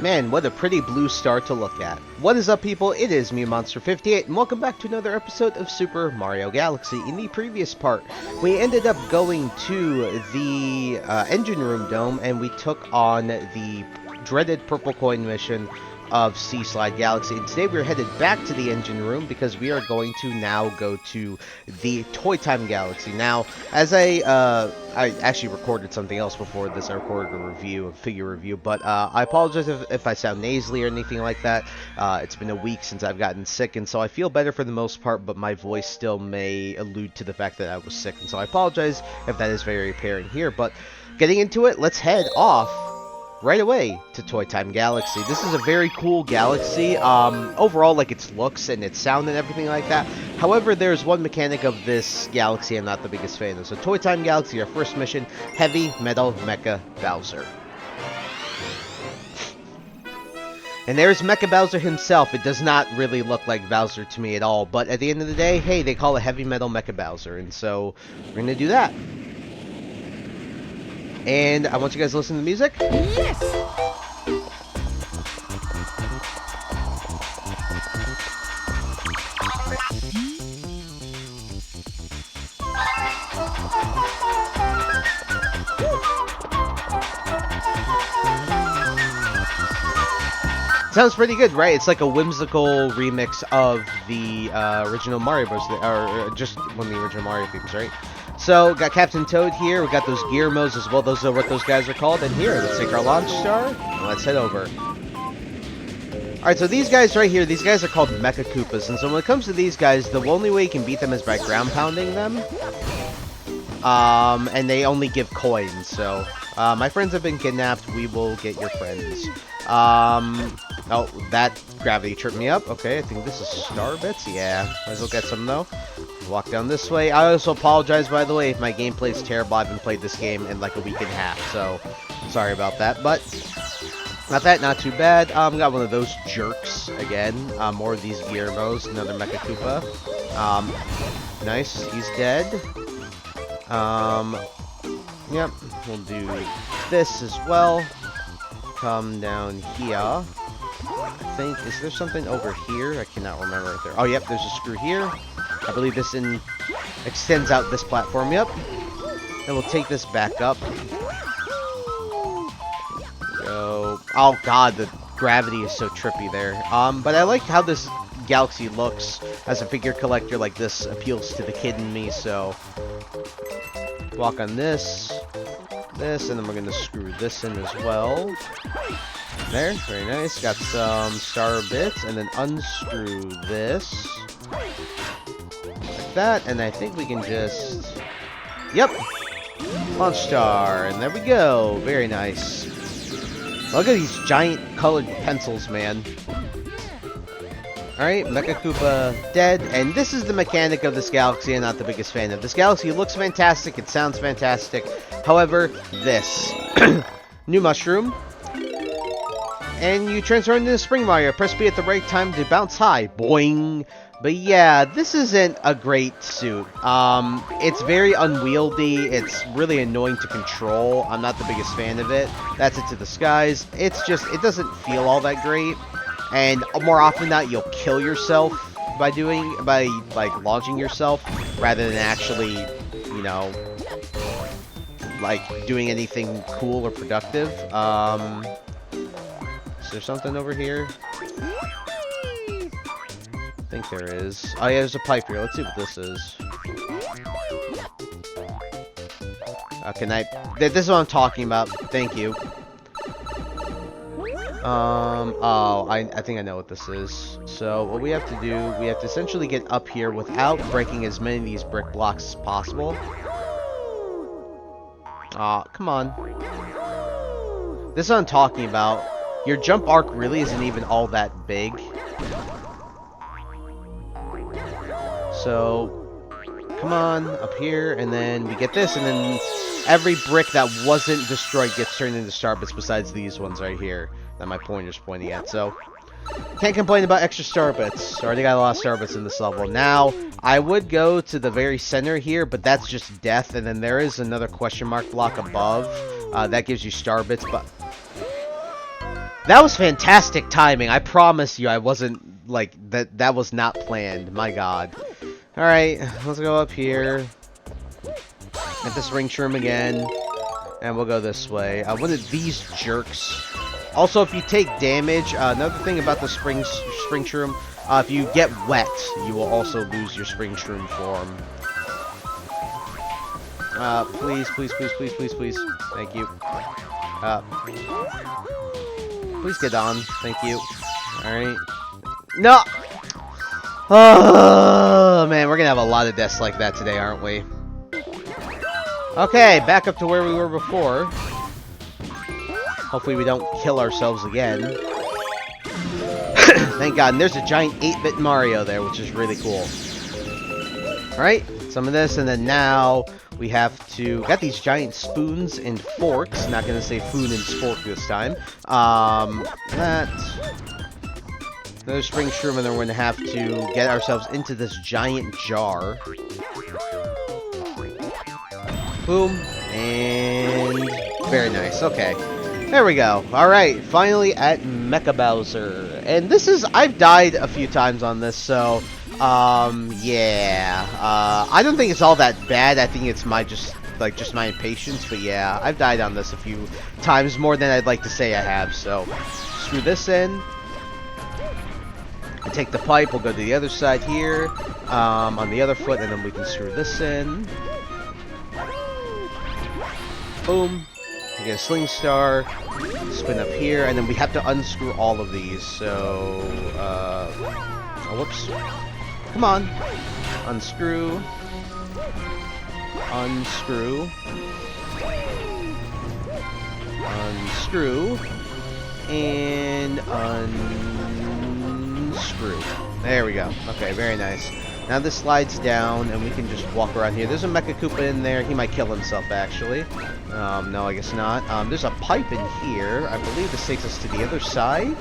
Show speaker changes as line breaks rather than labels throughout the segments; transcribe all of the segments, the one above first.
Man, what a pretty blue star to look at. What is up, people? It is me, Monster58, and welcome back to another episode of Super Mario Galaxy. In the previous part, we ended up going to the engine room dome, and we took on the dreaded purple coin mission of Sea Slide Galaxy. And today we're headed back to the engine room because we are going to now go to the Toy Time Galaxy. Now, as I actually recorded something else before this. I recorded a review, a figure review, but I apologize if I sound nasally or anything like that. It's been a week since I've gotten sick, and so I feel better for the most part, but my voice still may allude to the fact that I was sick, and so I apologize if that is very apparent here. But getting into it, let's head off right away to Toy Time Galaxy. This is a very cool galaxy, overall, like its looks and its sound and everything like that. However, there's one mechanic of this galaxy I'm not the biggest fan of. So Toy Time Galaxy, our first mission, Heavy Metal Mecha Bowser. And there's Mecha Bowser himself. It does not really look like Bowser to me at all, but at the end of the day, hey, they call it Heavy Metal Mecha Bowser, and so we're gonna do that. And I want you guys to listen to the music.
Yes!
Sounds pretty good, right? It's like a whimsical remix of the original Mario Bros. Or just one of the original Mario themes, right? So, got Captain Toad here, we got those gear modes as well, those are what those guys are called, and here, let's take our launch star, and let's head over. Alright, so these guys right here, these guys are called Mecha Koopas, and so when it comes to these guys, the only way you can beat them is by ground pounding them. And they only give coins, so, my friends have been kidnapped, we will get your friends. Oh, that gravity tripped me up. Okay, I think this is star bits. Yeah, might as well get some though. Walk down this way. I also apologize, by the way, if my gameplay is terrible. I haven't played this game in like a week and a half, so sorry about that. But not too bad. Got one of those jerks again. More of these Gearmos. Another Mecha Koopa. Nice. He's dead. Yep. We'll do this as well. Come down here. I think, is there something over here? I cannot remember if there. Oh, yep, there's a screw here. I believe this extends out this platform. Yep. Then we'll take this back up. Go. Oh God, the gravity is so trippy there. But I like how this galaxy looks as a figure collector. Like, this appeals to the kid in me. So walk on this, and then we're gonna screw this in as well. There, very nice. Got some star bits, and then unscrew this. Like that, and I think we can just... Yep! Launch star, and there we go. Very nice. Look at these giant colored pencils, man. Alright, Mecha Koopa dead, and this is the mechanic of this galaxy I'm not the biggest fan of. This galaxy looks fantastic, it sounds fantastic. However, this. New mushroom. And you transform into Spring Mario. Press B at the right time to bounce high. Boing! But yeah, this isn't a great suit. It's very unwieldy. It's really annoying to control. I'm not the biggest fan of it. That's it to the skies. It's just, it doesn't feel all that great. And more often than not, you'll kill yourself by like launching yourself rather than actually, you know, like doing anything cool or productive. Is there something over here? I think there is. Oh yeah, there's a pipe here. Let's see what this is. This is what I'm talking about. Thank you. Oh, I think I know what this is. So, what we have to do, we have to essentially get up here without breaking as many of these brick blocks as possible. Aw, come on. This is what I'm talking about. Your jump arc really isn't even all that big. So, come on, up here, and then we get this, and then every brick that wasn't destroyed gets turned into star bits besides these ones right here that my pointer's pointing at. So, can't complain about extra star bits. Already got a lot of star bits in this level. Now, I would go to the very center here, but that's just death, and then there is another question mark block above. That gives you star bits, but That was fantastic timing. I promise you I wasn't, like, that was not planned. My god. Alright, let's go up here. At this ring shroom again. And we'll go this way. One of these jerks. Also, if you take damage, another thing about the spring shroom, if you get wet, you will also lose your spring shroom form. Please, please, please, please, please, please. Thank you. Please get on. Thank you. Alright. No! Oh, man, we're gonna have a lot of deaths like that today, aren't we? Okay, back up to where we were before. Hopefully we don't kill ourselves again. Thank God. And there's a giant 8-bit Mario there, which is really cool. Alright, some of this, and then now we have to... Got these giant spoons and forks. Not gonna say spoon and fork this time. That... Another spring shroom, and then we're gonna have to get ourselves into this giant jar. Boom. And... Very nice. Okay. There we go. Alright, finally at Mecha Bowser. And this is... I've died a few times on this, so... yeah. I don't think it's all that bad. I think it's just my impatience, but yeah. I've died on this a few times, more than I'd like to say I have, so... Screw this in. And take the pipe, we'll go to the other side here. On the other foot, and then we can screw this in. Boom. We get a sling star, spin up here, and then we have to unscrew all of these, so, oh, whoops. Come on. Unscrew. Unscrew. Unscrew. And unscrew. There we go. Okay, very nice. Now this slides down, and we can just walk around here. There's a Mecha Koopa in there. He might kill himself, actually. No, I guess not. There's a pipe in here. I believe this takes us to the other side.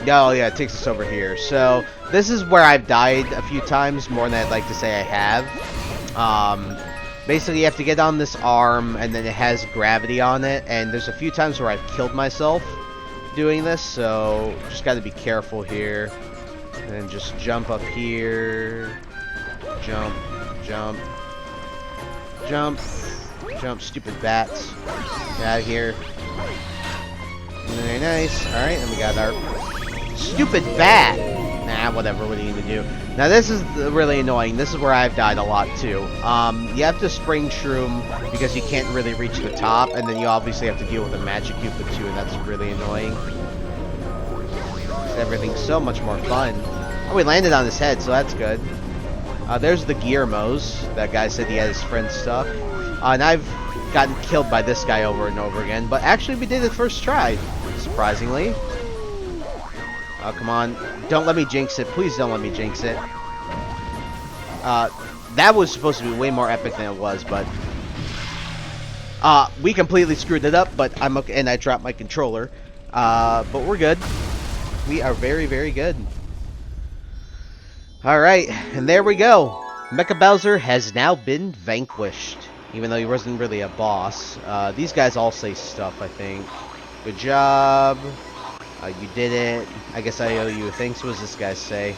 Oh, yeah, it takes us over here. So, this is where I've died a few times, more than I'd like to say I have. Basically, you have to get on this arm, and then it has gravity on it, and there's a few times where I've killed myself doing this, so just got to be careful here. And then just jump up here. Jump, jump, jump, jump, stupid bats. Get out of here. Very nice. Alright, and we got our stupid bat. Nah, whatever, what are you gonna do? Now this is really annoying. This is where I've died a lot too. You have to spring shroom because you can't really reach the top, and then you obviously have to deal with a magic Koopa too, and that's really annoying. Everything's so much more fun. Oh, we landed on his head, so that's good. There's the Guillermo's. That guy said he had his friend's stuff. And I've gotten killed by this guy over and over again. But actually, we did it first try, surprisingly. Oh, come on. Don't let me jinx it. Please don't let me jinx it. That was supposed to be way more epic than it was, but... we completely screwed it up, but I'm okay, and I dropped my controller. But we're good. We are very, very good. Alright, and there we go. Mecha Bowser has now been vanquished. Even though he wasn't really a boss. These guys all say stuff, I think. Good job. You did it. I guess I owe you thanks. What does this guy say?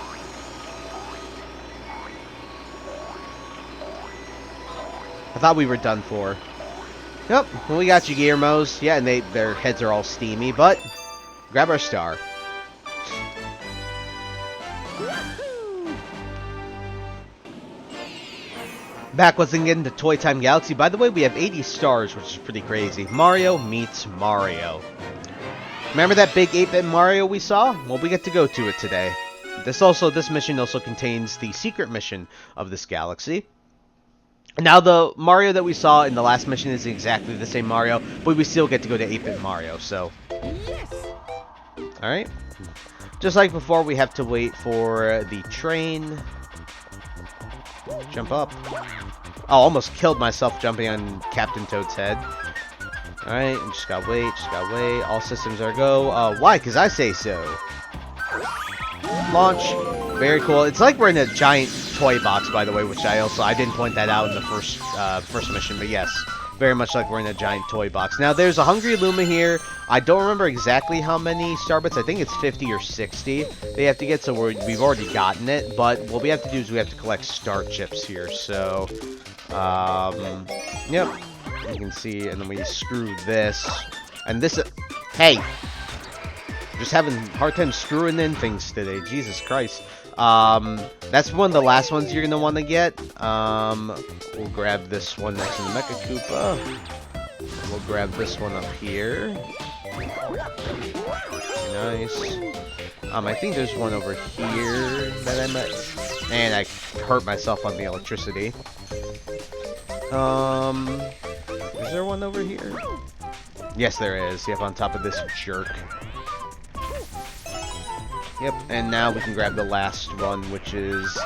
I thought we were done for. Yep, well, we got you, Guillermo's. Yeah, and their heads are all steamy, but grab our star. Back once again to Toy Time Galaxy. By the way, we have 80 stars, which is pretty crazy. Mario meets Mario. Remember that big 8-bit Mario we saw? Well, we get to go to it today. This mission also contains the secret mission of this galaxy. Now, the Mario that we saw in the last mission is exactly the same Mario, but we still get to go to 8-bit Mario, so... Yes. Alright. Just like before, we have to wait for the train. Jump up. Oh, almost killed myself jumping on Captain Toad's head. Alright, just gotta wait, All systems are go. Why? Because I say so. Launch. Very cool. It's like we're in a giant toy box, by the way, which I didn't point that out in the first mission, but yes. very much like we're in a giant toy box. Now, there's a Hungry Luma here. I don't remember exactly how many star bits. I think it's 50 or 60 they have to get, so we've already gotten it. But what we have to do is we have to collect star chips here. So, yep. You can see, and then we screw this. And this... Hey! Just having a hard time screwing in things today. Jesus Christ. That's one of the last ones you're going to want to get. We'll grab this one next to the Mecha Koopa. We'll grab this one up here. Nice. I think there's one over here that I met. And I hurt myself on the electricity. Is there one over here? Yes, there is. Yep, on top of this jerk. Yep, and now we can grab the last one, which is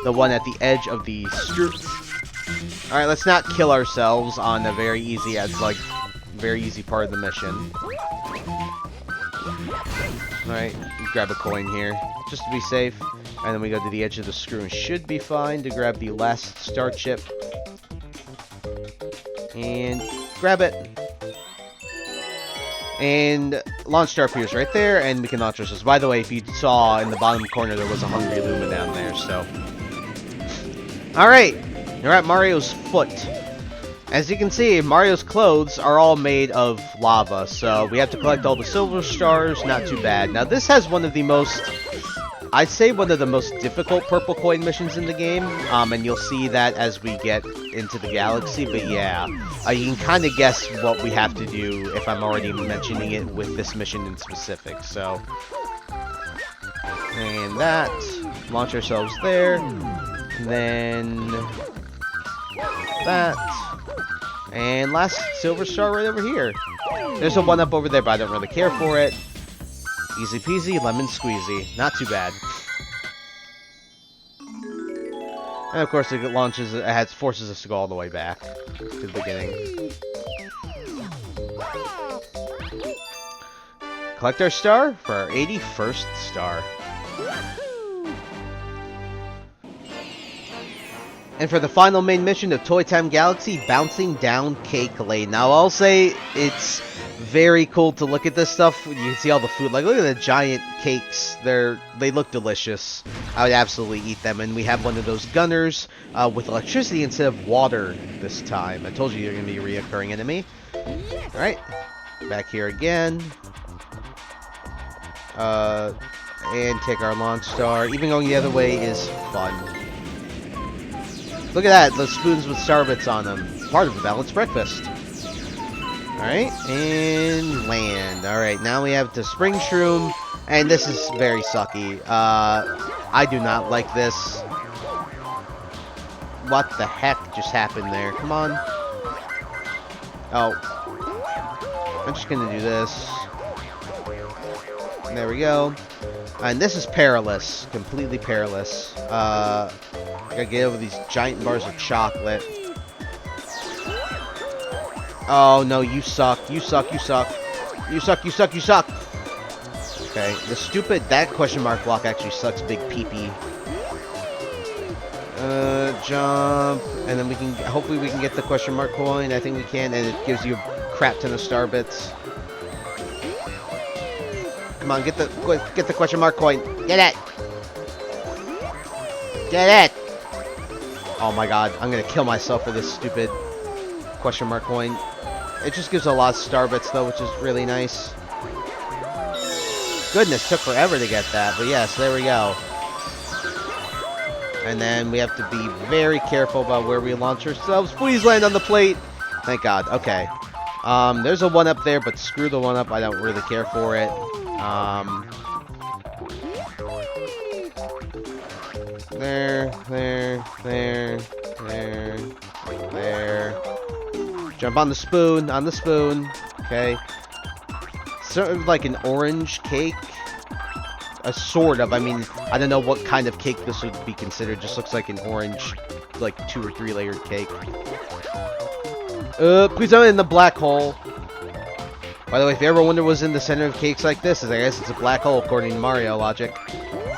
the one at the edge of the street. Alright, let's not kill ourselves on a very easy part of the mission. Alright, grab a coin here, just to be safe. And then we go to the edge of the screw and should be fine to grab the last star chip. And grab it. And launch star appears right there, and we can launch ourselves. By the way, if you saw in the bottom corner, there was a Hungry Luma down there, so. Alright, you're at Mario's foot. As you can see, Mario's clothes are all made of lava, so we have to collect all the silver stars, not too bad. Now, this has one of the most, I'd say one of the most difficult purple coin missions in the game, and you'll see that as we get into the galaxy, but yeah, you can kind of guess what we have to do if I'm already mentioning it with this mission in specific, so. And that, launch ourselves there, then that, and last silver star right over here. There's a one up over there, but I don't really care for it. Easy peasy, lemon squeezy. Not too bad. And of course, it launches. It forces us to go all the way back to the beginning. Collect our star for our 81st star. And for the final main mission of Toy Time Galaxy, Bouncing Down Cake Lane. Now, I'll say it's very cool to look at this stuff. You can see all the food. Like, look at the giant cakes. They look delicious. I would absolutely eat them. And we have one of those gunners with electricity instead of water this time. I told you you're going to be a reoccurring enemy. Alright. Back here again. And take our launch star. Even going the other way is fun. Look at that, those spoons with starbits on them. Part of the balanced breakfast. Alright, and land. Alright, now we have the spring shroom, and this is very sucky. I do not like this. What the heck just happened there? Come on. Oh. I'm just gonna do this. There we go. And this is perilous. Completely perilous. I gotta get over these giant bars of chocolate. Oh no, you suck. You suck, you suck. You suck, you suck, you suck. Okay, that question mark block actually sucks big pee-pee. Jump. And then hopefully we can get the question mark coin. I think we can, and it gives you a crap ton of star bits. Come on, get the question mark coin. Get it! Get it! Oh my god, I'm gonna kill myself for this stupid question mark coin. It just gives a lot of star bits though, which is really nice. Goodness, took forever to get that, but yes, there we go. And then we have to be very careful about where we launch ourselves. Please land on the plate! Thank god, okay. There's a one up there, but screw the one up, I don't really care for it. There. Jump on the spoon, okay. Sort of like an orange cake. Sort of, I mean, I don't know what kind of cake this would be considered. Just looks like an orange, like 2 or 3 layered cake. Please don't in the black hole. By the way, if you ever wonder what's in the center of cakes like this, I guess it's a black hole according to Mario logic.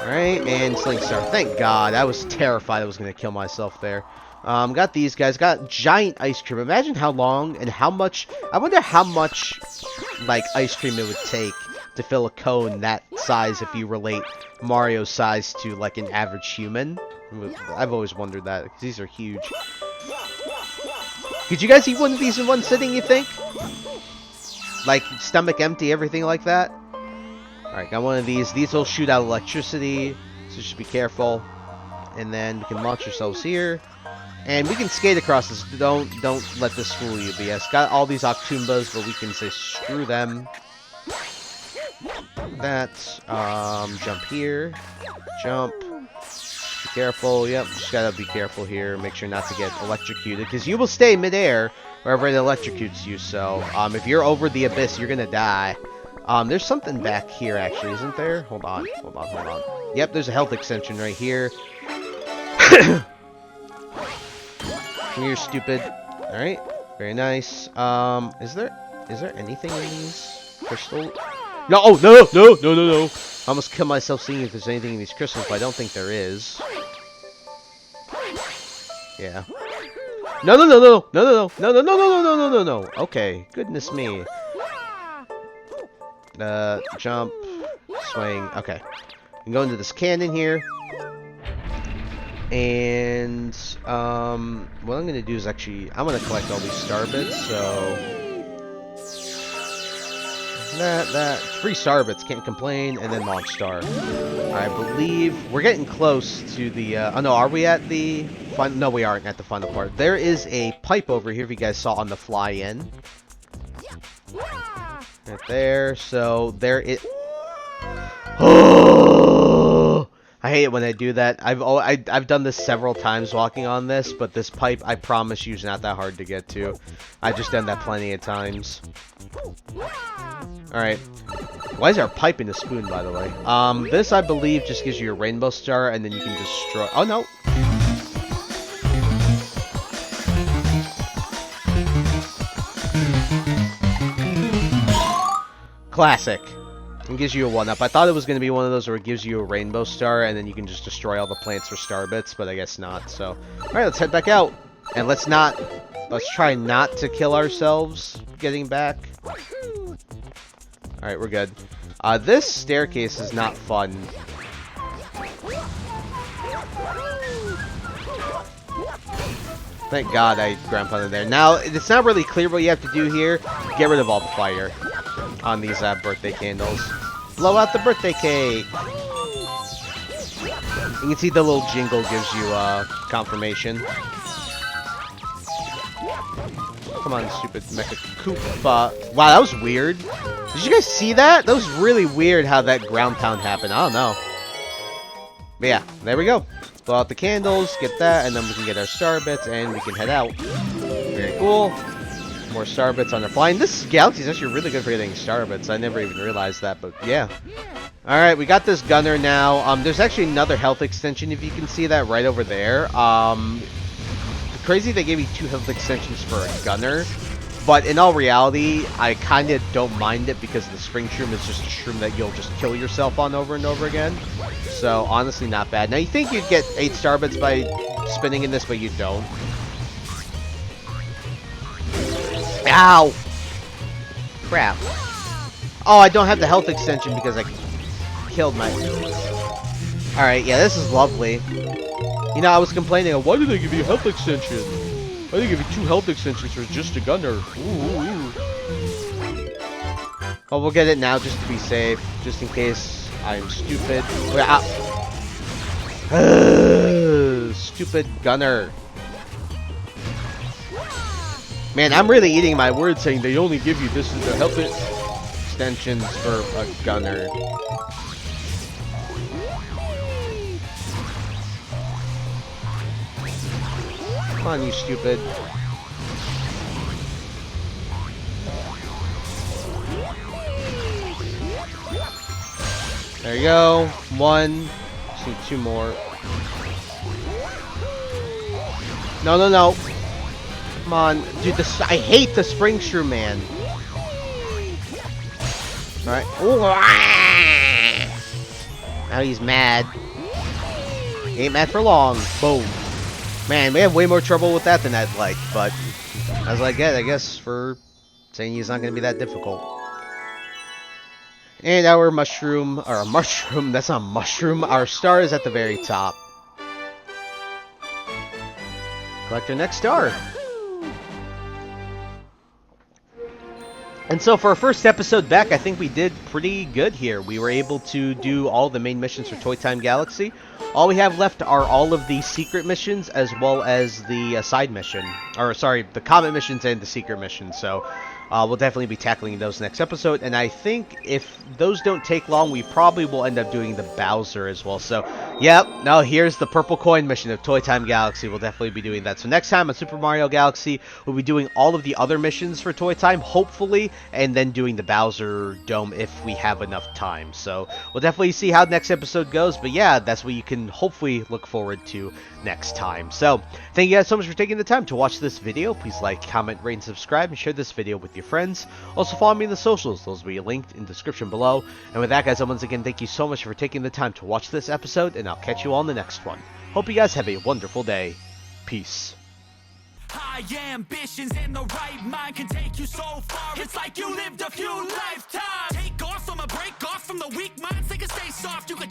Alright, and Sling Star. Thank God, I was terrified I was going to kill myself there. Got these guys. Got giant ice cream. Imagine how long and how much... I wonder how much, like, ice cream it would take to fill a cone that size if you relate Mario's size to, like, an average human. I've always wondered that, because these are huge. Could you guys eat one of these in one sitting, you think? Like, stomach empty, everything like that? Alright, got one of these. These will shoot out electricity, so just be careful. And then we can launch ourselves here. And we can skate across this. Don't let this fool you, BS. Got all these Octoombas, but we can say screw them. That. Jump here. Jump. Be careful. Yep, just gotta be careful here. Make sure not to get electrocuted, because you will stay midair wherever it electrocutes you. So, if you're over the abyss, you're gonna die. There's something back here, actually, isn't there? Hold on. Yep, there's a health extension right here. You're stupid. Alright, very nice. Is there anything in these crystals? No, oh, no. I almost kill myself seeing if there's anything in these crystals, but I don't think there is. Yeah. No. Okay, goodness me. Jump, swing. Okay. We can go into this cannon here. And, what I'm gonna do is actually, I'm gonna collect all these star bits, so... That, 3 star bits, can't complain, and then launch star. I believe we're getting close to the, oh no, are we at the fun? No, we aren't at the final part. There is a pipe over here, if you guys saw on the fly in. Right there, so there it... Oh! I hate it when I do that. I've done this several times walking on this, but this pipe, I promise you, is not that hard to get to. I've just done that plenty of times. Alright. Why is there a pipe in the spoon, by the way? This, I believe, just gives you a rainbow star, and then you can destroy... Oh, no! Classic. It gives you a 1-up. I thought it was going to be one of those where it gives you a rainbow star, and then you can just destroy all the plants for star bits, but I guess not, so... Alright, let's head back out. And let's try not to kill ourselves getting back. Alright, we're good. This staircase is not fun. Thank God I ground pounded there. Now, it's not really clear what you have to do here. Get rid of all the fire on these birthday candles. Blow out the birthday cake! You can see the little jingle gives you confirmation. Come on, stupid Mecha Koopa. Wow, that was weird. Did you guys see that? That was really weird how that ground pound happened. I don't know. But yeah, there we go. Blow out the candles, get that, and then we can get our star bits, and we can head out. Very cool. More star bits on our flying. This galaxy is actually really good for getting star bits. I never even realized that, but yeah. Alright, we got this gunner now. There's actually another health extension, if you can see that right over there. Crazy they gave me 2 health extensions for a gunner. But in all reality, I kind of don't mind it because the spring shroom is just a shroom that you'll just kill yourself on over and over again. So, honestly, not bad. Now, you think you'd get 8 star bits by spinning in this, but you don't. Ow! Crap. Oh, I don't have the health extension because I killed my... Alright, yeah, this is lovely. You know, I was complaining, why did they give you a health extension? Why did they give you 2 health extensions for just a gunner? Ooh. Oh, we'll get it now just to be safe. Just in case I'm stupid. Stupid gunner. Man, I'm really eating my words saying they only give you this as the health extensions for a gunner. Come on, you stupid. There you go. 1. Just need 2 more. No. Come on. Dude, I hate the spring shrew, man. Alright. Now he's mad. He ain't mad for long. Boom. Man, we have way more trouble with that than I'd like, but as I get, I guess, for saying he's not going to be that difficult. And our mushroom, that's not mushroom, our star is at the very top. Collect our next star. And so for our first episode back, I think we did pretty good here. We were able to do all the main missions for Toy Time Galaxy. All we have left are all of the secret missions as well as the side mission. Or, sorry, the comet missions and the secret missions. So we'll definitely be tackling those next episode. And I think if those don't take long, we probably will end up doing the Bowser as well. So, yep, now here's the purple coin mission of Toy Time Galaxy. We'll definitely be doing that. So next time on Super Mario Galaxy, we'll be doing all of the other missions for Toy Time, hopefully, and then doing the Bowser Dome if we have enough time. So we'll definitely see how next episode goes. But yeah, that's what you can hopefully look forward to next time. So thank you guys so much for taking the time to watch this video. Please like, comment, rate, and subscribe, and share this video with your friends. Also follow me in the socials. Those will be linked in the description below. And with that, guys, once again, thank you so much for taking the time to watch this episode, and I'll catch you all in the next one. Hope you guys have a wonderful day. Peace.
High ambitions and the right mind can take you so far. It's like you lived a few lifetimes. Take off from a break off from the weak minds. They can stay soft. You can